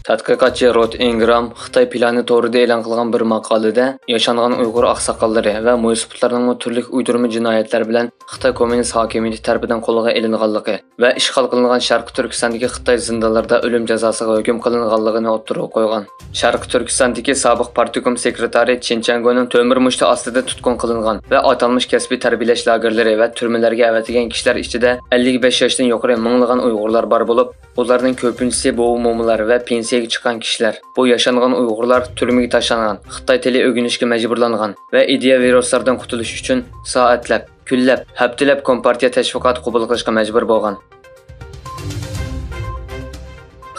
Tadqiqotchi Rod Ingram Xitoy plani to'g'rida e'lon qilgan bir maqolada yashangan Uyg'ur oqsoqollari va mo'ysuflarning turli uydirma jinoyatlar bilan Xitoy kommunist hokimiyati tomonidan qo'lga olinganligi va ishg'ol qilingan Sharqiy Turkistondagi Xitoy zindonlarida o'lim jazosiga hukm qilinganligini o'ttirib qo'ygan. Sharqiy Turkistondagi sobiq partiyum sekretari Chen Changoning to'mir mushti ostida tutqun qilingan va atalmish kasbiy tarbiyalash lagerlari va turmalarga avatilgan kishilar ichida 55 yoshdan yuqori minglagan Uyg'urlar bor bo'lib, ularning ko'pinchisi bo'g'mo'mlar va pensiyaga chiqqan kishilar. Bu yashangan Uyg'urlar turmaga tashlangan, Xitoy tili o'rganishga majburlangan va ideya viruslardan qutulish uchun soatlab, kunlab, haftalab kompartiya tashviqot qabul qilishga majbur bo'lgan.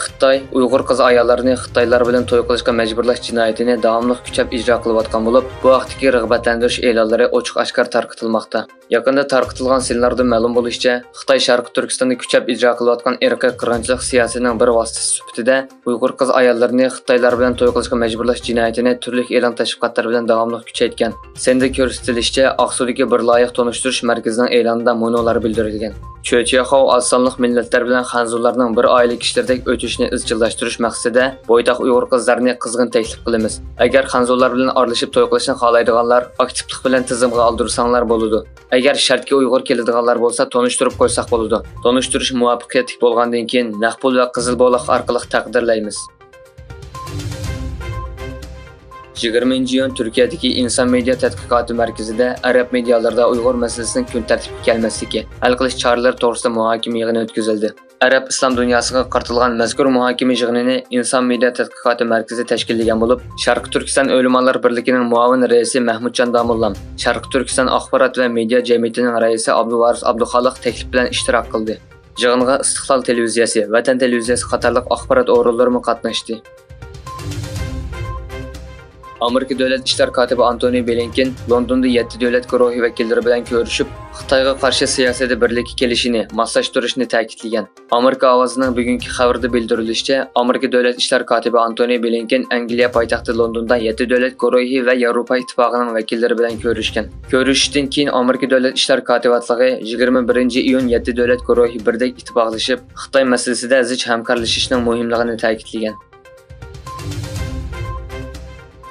Xitoy Uyg'ur qiz ayollarini Xitoylar bilan to'y qilishga majburlash jinoyatini davomli kuchab ijro qilayotgan bo'lib, bu vaqtdagi rag'batlantirish e'lonlari ochiq-oshkor tarqatilmoqda. Yaqinda tarqatilgan sinlarda ma'lum bo'lishicha, Xitoy Sharqiy Turkistonda kuchab ijro qilayotgan irqiy qirg'inchilik siyosatining bir vositasi sifatida Uyg'ur qiz ayollarini Xitoylar bilan to'y qilishga majburlash jinoyatini turli e'lon tashviqotlar bilan davomli kuchaytgan. Senda ko'rsatilishicha, Aqsudagi bir loyiha tonishtirish markazining e'lonida monolar bildirilgan. Cho'chyaxov osonliq millatlar bilan xanzurlarning bir oila kishilardek o'tishini izchillashtirish maqsadida bo'ydoq Uyg'ur qizlarini qizg'in taklif qilamiz. Agar xanzurlar bilan aralashib to'y qilishni xohlaydiganlar aktivlik bilan tizimga oldirsanglar bo'ladi. Agar shartga Uyg'ur keladiganlar bo'lsa, tanishtirib qo'ysak bo'ladi. Tanishtirish muvaffaqiyatli bo'lgandan keyin naqd pul va qizil bo'liq orqali taqdirlaymiz. 20-iyun Turkiyadagi inson media tadqiqoti markazida arab medialarida Uyg'ur masalasining kun tartibga kelmasligi, hal qilish choralari to'g'risida muhokama yig'ini o'tkazildi. Arab islom dunyosiga qartilgan mazkur muhokama yig'inini inson media tadqiqoti markazi tashkillagan bo'lib, Sharqiy Turkiston o'limonlar birligining muavin raisi Mahmudjon Damullam, Sharqiy Turkiston axborot va media jamiyatining raisi Abduvaris Abduxoliq taklif bilan ishtirok qildi. Yig'inga Istiqlol televiziyasi, Vatan televiziyasi qatorliq axborot o'rinlari qatnashdi. Amerika Davlat ishlar kotibi Antony Blinken Londonda 7 davlat guruhi vakillari bilan ko'rishib, Xitoyga qarshi siyosatda birlikka kelishini, moslashtirishni ta'kidlagan. Amerika ovozining bugungi xabarida bildirilishicha, Amerika Davlat ishlar kotibi Antony Blinken Angliya poytaxti Londonda 7 davlat guruhi va Yevropa ittifoqining vakillari bilan ko'rishgan. Ko'rishishdan keyin Amerika Davlat ishlar kotibatligi 21-iyun 7 davlat guruhi birdek ittifoqlashib, Xitoy masalasida zich hamkorlashishning muhimligini ta'kidlagan.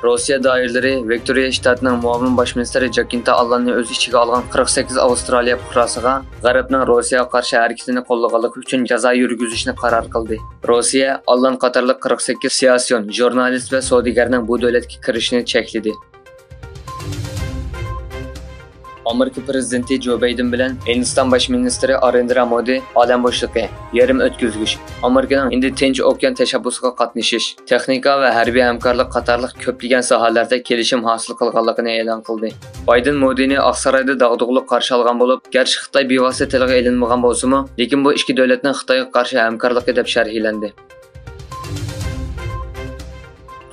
Rossiya doiralari Viktoriya shtatining muavin bosh ministri Jakinta Allanni o'z ichiga olgan 48 Avstraliya fuqarosiga G'arbning Rossiyaga qarshi harakatini qo'llaganligi uchun jazo yurgizishni qaror qildi. Rossiya Allan qatorliq 48 siyosiyon, jurnalist va savdogarning bu davlatga kirishini chekladi. Amerika prezidenti Joe Biden bilan Hindiston bosh ministri Narendra Modi olam boshlig'i, yarim o'tkazgich, Amerikaning Hind Tinch okean tashabbusiga qatnashish, texnika va harbiy hamkorlik qatorliq ko'plagan sohalarda kelishim hosil qilganligini e'lon qildi. Biden Modini Oqsaroyda dag'dug'liq qarshi olgan bo'lib, garchi Xitoy bevosita tilga ilinmagan bo'lsa-mu, lekin bu ikki davlatning Xitoyga qarshi hamkorligi deb sharhlandi.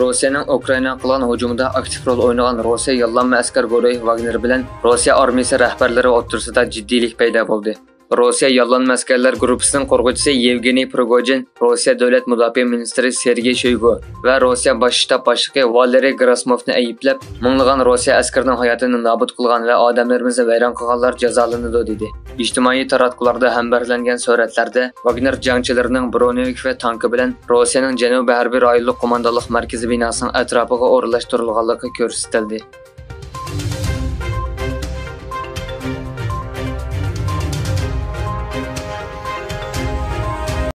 Rossiyaning Ukrainaga qilgan hujumida aktiv rol o'ynagan Rossiya yollanma askar guruhi Wagner bilan Rossiya armiyasi rahbarlari o'rtasida jiddiylik paydo bo'ldi. Rossiya yollanma askarlar guruhining qo'rg'uvchisi Yevgeniy Prigojin, Rossiya davlat mudofaa ministri Sergey Shoygu va Rossiya bosh shtab boshlig'i Valeriy Gerasimovni ayblab, minglagan Rossiya askarining hayotini nobud qilgan va odamlarimizni vayron qilganlar jazolanadi dedi. Ijtimoiy taratqularda hambarlangan suratlarda Wagner jangchilarining bronevik va tanki bilan Rossiyaning Janubiy harbiy rayonlik qo'mondonlik markazi binosining atrofiga o'rlashtirilganligi ko'rsatildi.